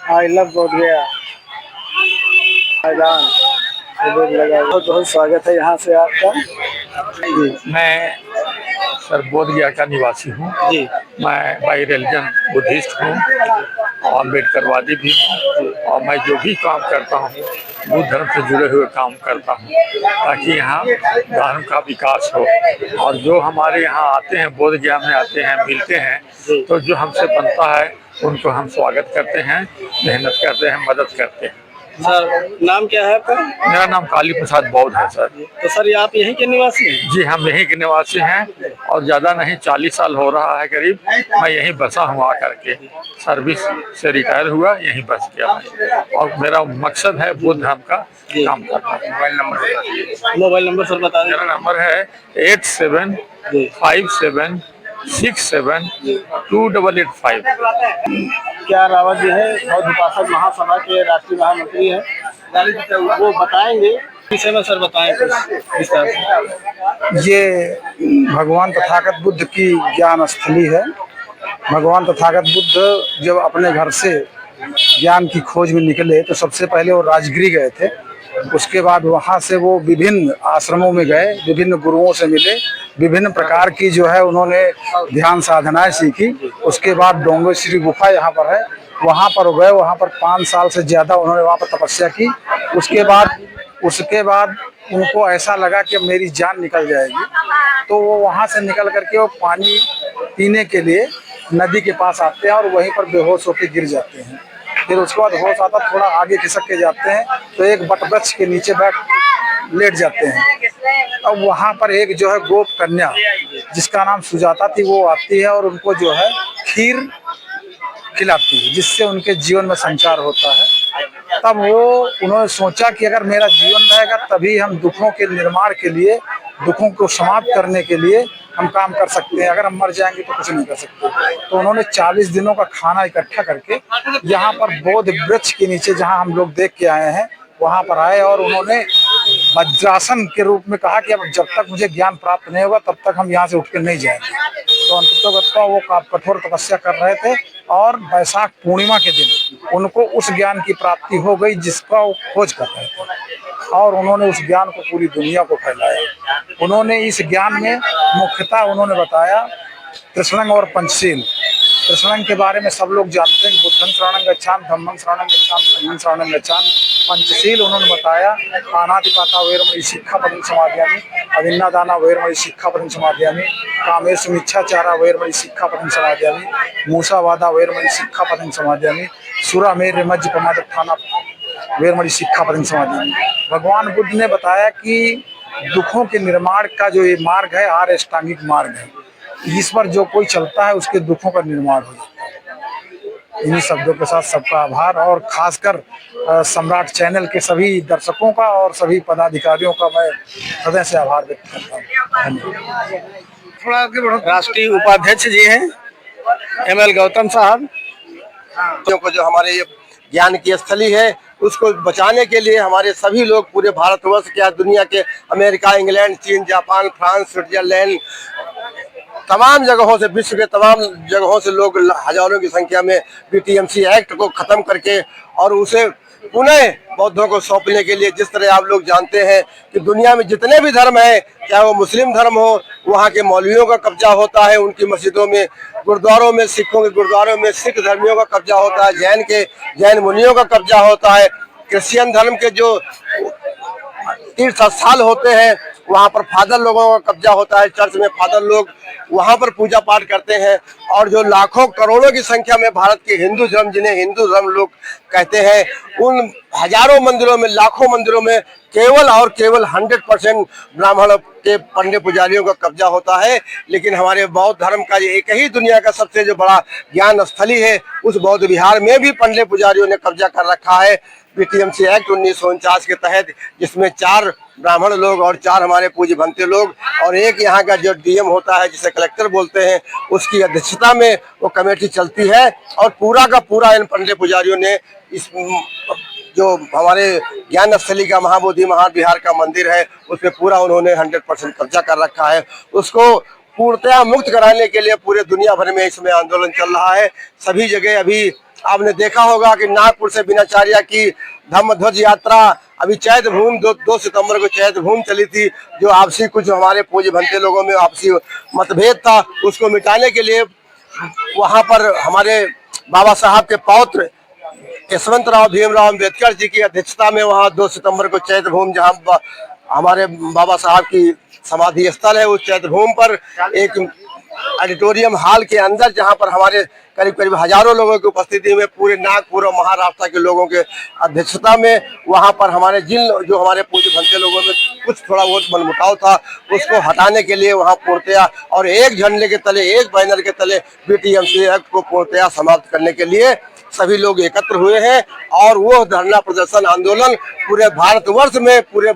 I love Bodhgaya मैदान। बहुत बहुत स्वागत है यहाँ से आपका जी। मैं सर बोध गया का निवासी हूँ। जी मैं बाई रिलीजन बुद्धिस्ट हूँ और अम्बेडकरवादी भी हूँ, और मैं जो भी काम करता हूँ बुद्ध धर्म से जुड़े हुए काम करता हूँ, ताकि यहाँ धर्म का विकास हो। और जो हमारे यहाँ आते हैं, बोध गया में आते हैं, मिलते हैं, तो जो हमसे बनता है उनको हम स्वागत करते हैं, मेहनत करते हैं, मदद करते हैं। सर, नाम क्या है आपका? मेरा नाम काली प्रसाद बौद्ध है सर। तो सर, ये आप यहीं के निवासी हैं? जी, हम यहीं के निवासी हैं और ज़्यादा नहीं 40 साल हो रहा है करीब मैं यहीं बसा हूँ। आकर के सर्विस से रिटायर हुआ, यहीं बस गया मैं, और मेरा मकसद है बुद्ध धर्म का काम करना। मोबाइल नंबर सर बता दें। मेरा नंबर है 8757672885। क्या रावत जी है बौद्ध उपासक महासभा के राष्ट्रीय महामंत्री हैं, वो बताएंगे विषय में। सर बताएं कुछ विस्तार से। ये भगवान तथागत बुद्ध की ज्ञान स्थली है। भगवान तथागत बुद्ध जब अपने घर से ज्ञान की खोज में निकले तो सबसे पहले वो राजगिरी गए थे। उसके बाद वहाँ से वो विभिन्न आश्रमों में गए, विभिन्न गुरुओं से मिले, विभिन्न प्रकार की जो है उन्होंने ध्यान साधनाएं सीखी। उसके बाद डोंगेश्वरी गुफा यहाँ पर है, वहाँ पर गए, वहाँ पर 5 साल से ज़्यादा उन्होंने वहाँ पर तपस्या की। उसके बाद उनको ऐसा लगा कि अब मेरी जान निकल जाएगी, तो वो वहाँ से निकल करके वो पानी पीने के लिए नदी के पास आते हैं और वहीं पर बेहोश होकर गिर जाते हैं। फिर उसके बाद होश आता, थोड़ा आगे खिसक के जाते हैं तो एक वटवृक्ष के नीचे बैठ लेट जाते हैं। अब वहाँ पर एक जो है गोप कन्या जिसका नाम सुजाता थी, वो आती है और उनको जो है खीर खिलाती है, जिससे उनके जीवन में संचार होता है। तब उन्होंने सोचा कि अगर मेरा जीवन रहेगा तभी हम दुखों के निर्माण के लिए, दुखों को समाप्त करने के लिए हम काम कर सकते हैं। अगर हम मर जाएंगे तो कुछ नहीं कर सकते। तो उन्होंने 40 दिनों का खाना इकट्ठा करके यहाँ पर बोध वृक्ष के नीचे, जहाँ हम लोग देख के आए हैं, वहाँ पर आए और उन्होंने वज्रासन के रूप में कहा कि अब जब तक मुझे ज्ञान प्राप्त नहीं होगा तब तक हम यहाँ से उठ कर नहीं जाएंगे। तो अंततः वो कठोर तपस्या कर रहे थे और वैशाख पूर्णिमा के दिन उनको उस ज्ञान की प्राप्ति हो गई जिसका वो खोज कर रहे थे, और उन्होंने उस ज्ञान को पूरी दुनिया को फैलाया। उन्होंने इस ज्ञान में मुख्यतः उन्होंने बताया त्रिशंग और पंचशील। त्रिशंग के बारे में सब लोग जानते हैं, बुद्धं शरणं गच्छामि, धम्मं शरणं गच्छामि, संघं शरणं गच्छामि। पंचशील उन्होंने बताया पानातिपाता वैरमणि सिक्खापदं समादयामि, अभिन्नादाना वैरमणि सिक्खापदं समादयामि, कामेषु मिच्छाचारा वैरमणि सिक्खापदं समादयामि, मूसावादा वैरमणि सिक्खापदं समादयामि, सुरामेरु मज्ज प्रमादत्थाना वैरमणि सिक्खापदं समादयामि। भगवान बुद्ध ने बताया कि दुखों के निर्माण का जो ये मार्ग है, आर्य अष्टांगिक मार्ग है, इस पर जो कोई चलता है उसके दुखों का निर्माण हो जाता है। इन्हीं शब्दों के साथ सबका आभार, और खासकर सम्राट चैनल के सभी दर्शकों का और सभी पदाधिकारियों का मैं हृदय से आभार व्यक्त करता हूँ। धन्यवाद। राष्ट्रीय उपाध्यक्ष जी हैं ML गौतम साहब। को जो हमारे ज्ञान की स्थली है उसको बचाने के लिए हमारे सभी लोग पूरे भारतवर्ष के, दुनिया के, अमेरिका, इंग्लैंड, चीन, जापान, फ्रांस, स्विट्जरलैंड, तमाम जगहों से, विश्व के तमाम जगहों से लोग हजारों की संख्या में BTMC एक्ट को खत्म करके और उसे पुनः बौद्धों को सौंपने के लिए, जिस तरह आप लोग जानते हैं कि दुनिया में जितने भी धर्म हैं, चाहे वो मुस्लिम धर्म हो, वहाँ के मौलवियों का कब्जा होता है, उनकी मस्जिदों में, गुरुद्वारों में, सिखों के गुरुद्वारों में सिख धर्मियों का कब्जा होता है, जैन मुनियों का कब्जा होता है, क्रिश्चियन धर्म के जो तीर्थ स्थल होते हैं वहाँ पर फादर लोगों का कब्जा होता है, चर्च में फादर लोग वहाँ पर पूजा पाठ करते हैं। और जो लाखों करोड़ों की संख्या में भारत के हिंदू धर्म, जिन्हें हिंदू धर्म लोग कहते हैं, उन हजारों मंदिरों में, लाखों मंदिरों में केवल और केवल 100% ब्राह्मण के पंडित पुजारियों का कब्जा होता है। लेकिन हमारे बौद्ध धर्म का ये एक ही दुनिया का सबसे जो बड़ा ज्ञान स्थली है, उस बौद्ध विहार में भी पंडित पुजारियों ने कब्जा कर रखा है। BTMC एक्ट 1949 के तहत, जिसमें 4 ब्राह्मण लोग और 4 हमारे पूज्य भंते लोग और एक यहाँ का जो DM होता है, जिसे कलेक्टर बोलते हैं, उसकी अध्यक्षता में वो कमेटी चलती है। और पूरा का पूरा इन पंडित पुजारियों ने इस जो हमारे ज्ञान स्थली का महाबोधि महाविहार का मंदिर है, उसमें पूरा उन्होंने 100% कब्जा कर रखा है। उसको पूर्णतया मुक्त कराने के लिए पूरे दुनिया भर में इसमें आंदोलन चल रहा है। सभी जगह अभी आपने देखा होगा कि नागपुर से बिनाचार्या की धम्म ध्वज यात्रा अभी चैत भूमि 2 सितंबर को चैत भूमि चली थी, जो आपसी कुछ हमारे पूज्य भंते लोगों में आपसी मतभेद था, उसको मिटाने के लिए वहां पर हमारे बाबा साहब के पौत्र यशवंतराव भीमराव अम्बेडकर जी की अध्यक्षता में वहां 2 सितंबर को चैत भूमि, जहां हमारे बाबा साहब की समाधि स्थल है, उस चैत भूमि पर एक ऑडिटोरियम हॉल के अंदर, जहां पर हमारे करीब करीब हजारों लोगों की उपस्थिति में पूरे नागपुर और महाराष्ट्र के लोगों के अध्यक्षता में वहां पर हमारे जो हमारे पूज्य भंते लोगों में कुछ थोड़ा बहुत मनमुटाव था, उसको हटाने के लिए वहां पूर्णतया और एक झंडे के तले, एक बैनर के तले बीटीएमसी एक्ट को पूर्णतया समाप्त करने के लिए सभी लोग एकत्र हुए हैं। और वो धरना प्रदर्शन आंदोलन पूरे भारतवर्ष में, पूरे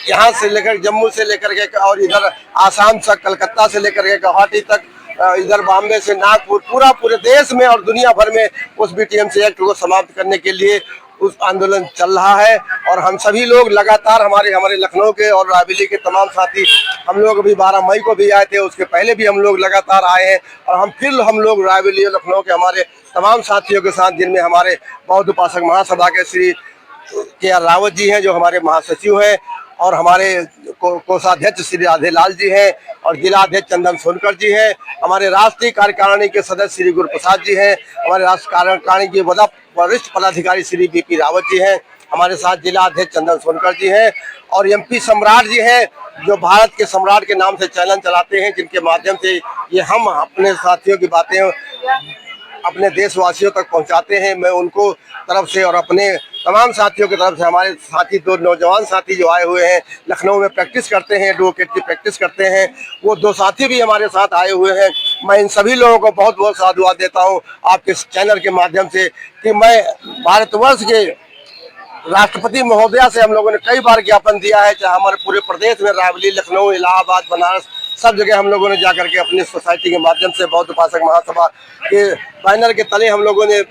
यहाँ से लेकर जम्मू से लेकर के और इधर आसाम तक, कलकत्ता से लेकर के गुवाहाटी तक, इधर बॉम्बे से नागपुर, पूरे देश में और दुनिया भर में उस बीटीएमसी एक्ट को समाप्त करने के लिए उस आंदोलन चल रहा है। और हम सभी लोग लगातार हमारे लखनऊ के और रायबरेली के तमाम साथी, हम लोग अभी 12 मई को भी आए थे, उसके पहले भी हम लोग लगातार आए हैं। और हम लोग रायबरेली और लखनऊ के हमारे तमाम साथियों के साथ, जिनमें हमारे बौद्ध उपासक महासभा के श्री KR रावत जी हैं, जो हमारे महासचिव हैं, और हमारे कोषाध्यक्ष श्री राधेलाल जी हैं, और जिला अध्यक्ष चंदन सोनकर जी हैं, हमारे राष्ट्रीय कार्यकारिणी के सदस्य श्री गुरुप्रसाद जी हैं, हमारे राष्ट्रीय कार्यकारिणी के वरिष्ठ पदाधिकारी श्री BP रावत जी हैं, हमारे साथ जिला अध्यक्ष चंदन सोनकर जी हैं, और MP सम्राट जी हैं, जो भारत के सम्राट के नाम से चैनल चलाते हैं, जिनके माध्यम से ये हम अपने साथियों की बातें अपने देशवासियों तक पहुंचाते हैं। मैं उनको तरफ से और अपने तमाम साथियों की तरफ से, हमारे साथी 2 नौजवान साथी जो आए हुए हैं, लखनऊ में प्रैक्टिस करते हैं, एडवोकेट की प्रैक्टिस करते हैं, वो 2 साथी भी हमारे साथ आए हुए हैं। मैं इन सभी लोगों को बहुत बहुत साधुवाद देता हूं आपके चैनल के माध्यम से, कि मैं भारतवर्ष के राष्ट्रपति महोदया से हम लोगों ने कई बार ज्ञापन दिया है, चाहे हमारे पूरे प्रदेश में रायबरेली, लखनऊ, इलाहाबाद, बनारस, सब जगह हम लोगों ने जाकर के अपनी सोसाइटी के माध्यम से बौद्ध उपासक महासभा के बैनर के तले हम लोगों ने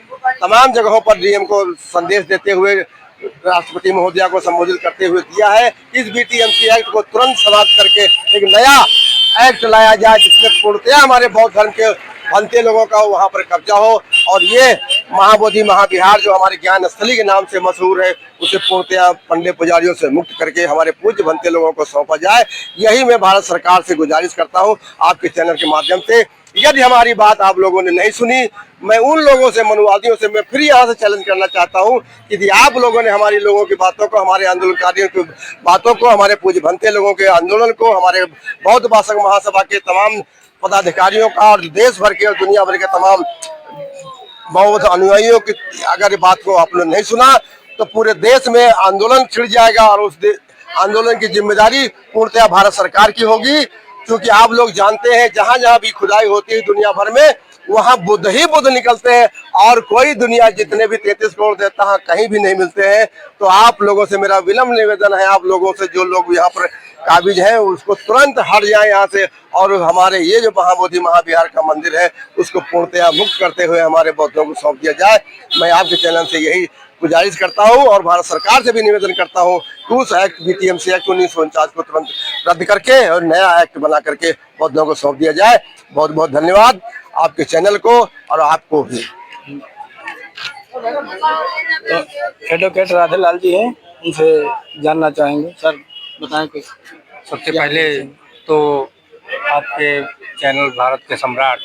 तमाम जगहों पर डीएम को संदेश देते हुए, राष्ट्रपति महोदया को संबोधित करते हुए दिया है। इस बीटीएमसी एक्ट को तुरंत समाप्त करके एक नया एक्ट लाया जाए, जिसमें पूर्णतया हमारे बौद्ध धर्म के भंते लोगों का वहाँ पर कब्जा हो, और ये महाबोधि महाविहार जो हमारे ज्ञान स्थली के नाम से मशहूर है, उसे पूर्णतया पंडित पुजारियों से मुक्त करके हमारे पूज्य भंते लोगों को सौंपा जाए। यही मैं भारत सरकार से गुजारिश करता हूं आपके चैनल के माध्यम से। यदि हमारी बात आप लोगों ने नहीं सुनी, मैं उन लोगों से, मनुवादियों से मैं फिर यहाँ से चैलेंज करना चाहता हूँ कि यदि आप लोगों ने हमारी लोगों की बातों को, हमारे आंदोलनकारियों की बातों को, हमारे पूज्य भंते लोगों के आंदोलन को, हमारे बौद्ध उपासक महासभा के तमाम पदाधिकारियों का और देश भर के और दुनिया भर के तमाम बौद्ध अनुयायियों की अगर बात को आप लोग नहीं सुना, तो पूरे देश में आंदोलन छिड़ जाएगा, और उस आंदोलन की जिम्मेदारी पूर्णतया भारत सरकार की होगी। क्योंकि आप लोग जानते हैं, जहां जहां भी खुदाई होती है दुनिया भर में, वहां बुद्ध ही बुद्ध निकलते हैं, और कोई दुनिया जितने भी 33 करोड़ देवता कहीं भी नहीं मिलते हैं। तो आप लोगों से मेरा विनम्र निवेदन है, आप लोगों से, जो लोग यहाँ पर काबिज हैं, उसको तुरंत हट जाए यहाँ से, और हमारे ये जो महाबोधि महाविहार का मंदिर है, उसको पूर्णतया मुक्त करते हुए हमारे बौद्धों को सौंप दिया जाए। मैं आपके चैनल से यही गुजारिश करता हूं, और भारत सरकार से भी निवेदन करता हूं कि उस एक्ट बीटीएमसी एक्ट 1949 को तुरंत रद्द करके और नया एक्ट बना करके बौद्धों को सौंप दिया जाए। बहुत बहुत धन्यवाद आपके चैनल को और आपको भी। तो एडवोकेट राधेलाल जी हैं, उनसे जानना चाहेंगे। सर बताएं कुछ। सबसे पहले तो आपके चैनल भारत के सम्राट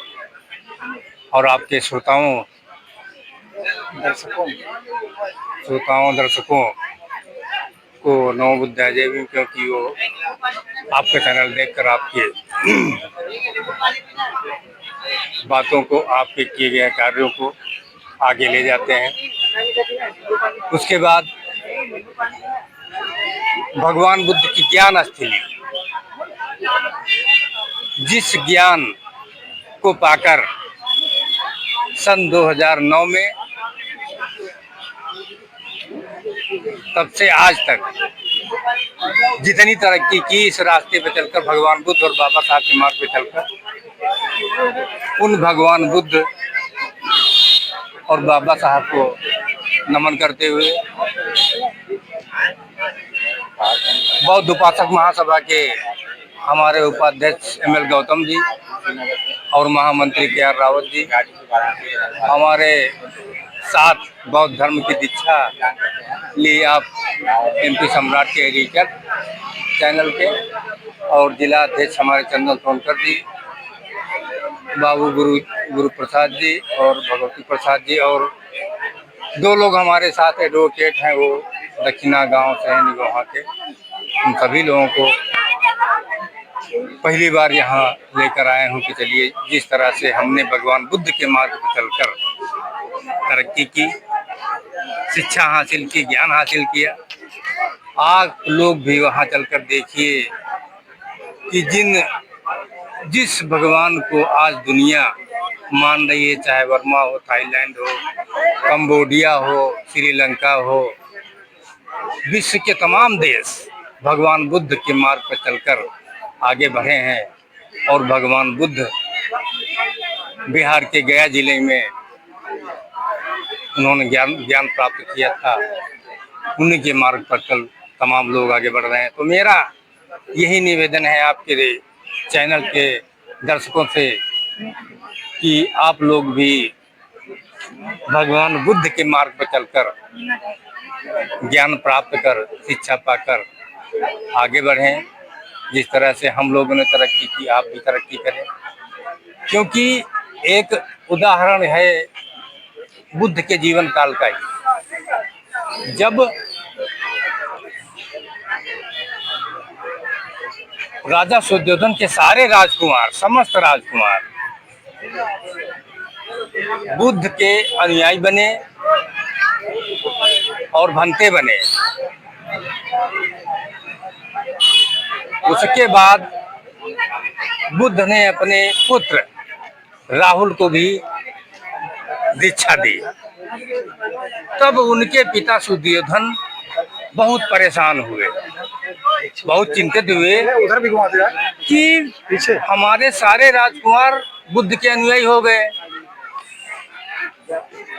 और आपके श्रोताओं दर्शकों को नमो बुद्धाय जय भीम, क्योंकि वो आपका चैनल देखकर आपके बातों को, आपके किए गए कार्यों को आगे ले जाते हैं। उसके बाद भगवान बुद्ध की ज्ञान स्थली, जिस ज्ञान को पाकर सन 2009 में तब से आज तक जितनी तरक्की की इस रास्ते पे चलकर, भगवान बुद्ध और बाबा साहब के मार्ग पे चलकर, उन भगवान बुद्ध और बाबा साहब को नमन करते हुए बौद्ध उपासक महासभा के हमारे उपाध्यक्ष ML गौतम जी और महामंत्री KR रावत जी, हमारे साथ बौद्ध धर्म की दीक्षा ली आप MP सम्राट के एडिटर चैनल के, और जिला अध्यक्ष हमारे चंदन सोनकर जी, बाबू गुरु प्रसाद जी और भगवती प्रसाद जी, और 2 लोग हमारे साथ एडवोकेट हैं, वो दक्षिणा गांव से हैं निगोहा के। उन सभी लोगों को पहली बार यहाँ लेकर आए हूँ कि चलिए जिस तरह से हमने भगवान बुद्ध के मार्ग पर चलकर तरक्की की, शिक्षा हासिल की, ज्ञान हासिल किया, आप लोग भी वहाँ चलकर देखिए कि जिस भगवान को आज दुनिया मान रही है, चाहे वर्मा हो, थाईलैंड हो, कंबोडिया हो, श्रीलंका हो, विश्व के तमाम देश भगवान बुद्ध के मार्ग पर चलकर आगे बढ़े हैं। और भगवान बुद्ध बिहार के गया जिले में उन्होंने ज्ञान प्राप्त किया था, उन्हीं के मार्ग पर चल तमाम लोग आगे बढ़ रहे हैं। तो मेरा यही निवेदन है आपके चैनल के दर्शकों से कि आप लोग भी भगवान बुद्ध के मार्ग पर चलकर ज्ञान प्राप्त कर, शिक्षा पाकर आगे बढ़ें। जिस तरह से हम लोगों ने तरक्की की, आप भी तरक्की करें, क्योंकि एक उदाहरण है बुद्ध के जीवन काल का ही। जब राजा शुद्धोधन के सारे राजकुमार, समस्त राजकुमार बुद्ध के अनुयायी बने और भंते बने, उसके बाद बुद्ध ने अपने पुत्र राहुल को भी दीक्षा दी। तब उनके पिता शुद्धोधन बहुत परेशान हुए, बहुत चिंतित हुए कि हमारे सारे राजकुमार बुद्ध के अनुयायी हो गए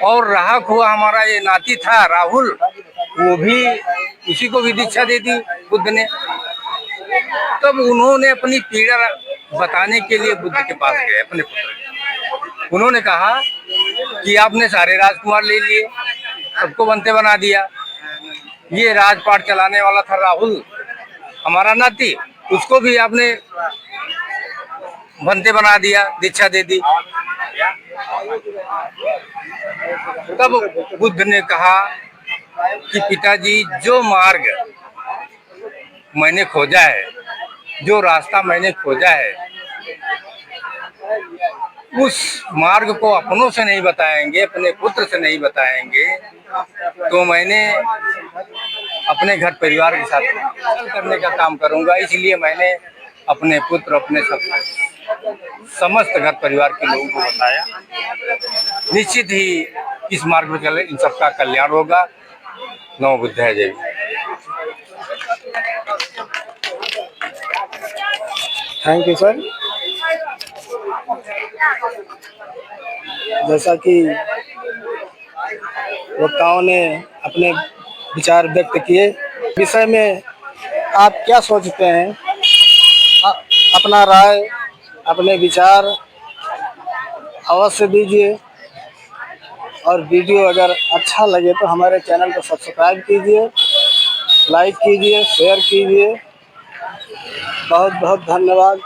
और रहा हुआ हमारा ये नाती था राहुल, वो भी, उसी को भी दीक्षा दे दी बुद्ध ने। तब उन्होंने अपनी पीड़ा बताने के लिए बुद्ध के पास गए अपने पुत्र। उन्होंने कहा कि आपने सारे राजकुमार ले लिए, सबको बनते बना दिया, ये राजपाट चलाने वाला था राहुल हमारा नाती, उसको भी आपने बनते बना दिया, दीक्षा दे दी। तब बुद्ध ने कहा कि पिताजी, जो मार्ग मैंने खोजा है, जो रास्ता मैंने खोजा है, उस मार्ग को अपनों से नहीं बताएंगे, अपने पुत्र से नहीं बताएंगे, तो मैंने अपने घर परिवार के साथ करने का काम करूंगा। इसलिए मैंने अपने पुत्र, अपने समस्त घर परिवार के लोगों को बताया। निश्चित ही इस मार्ग में चले, इन सबका कल्याण होगा। नमो बुद्धाय। जय। Thank you sir. जैसा कि वक्ताओं ने अपने विचार व्यक्त किए, विषय में आप क्या सोचते हैं? अपना राय, अपने विचार अवश्य दीजिए, और वीडियो अगर अच्छा लगे तो हमारे चैनल को सब्सक्राइब कीजिए, लाइक कीजिए, शेयर कीजिए। बहुत बहुत धन्यवाद।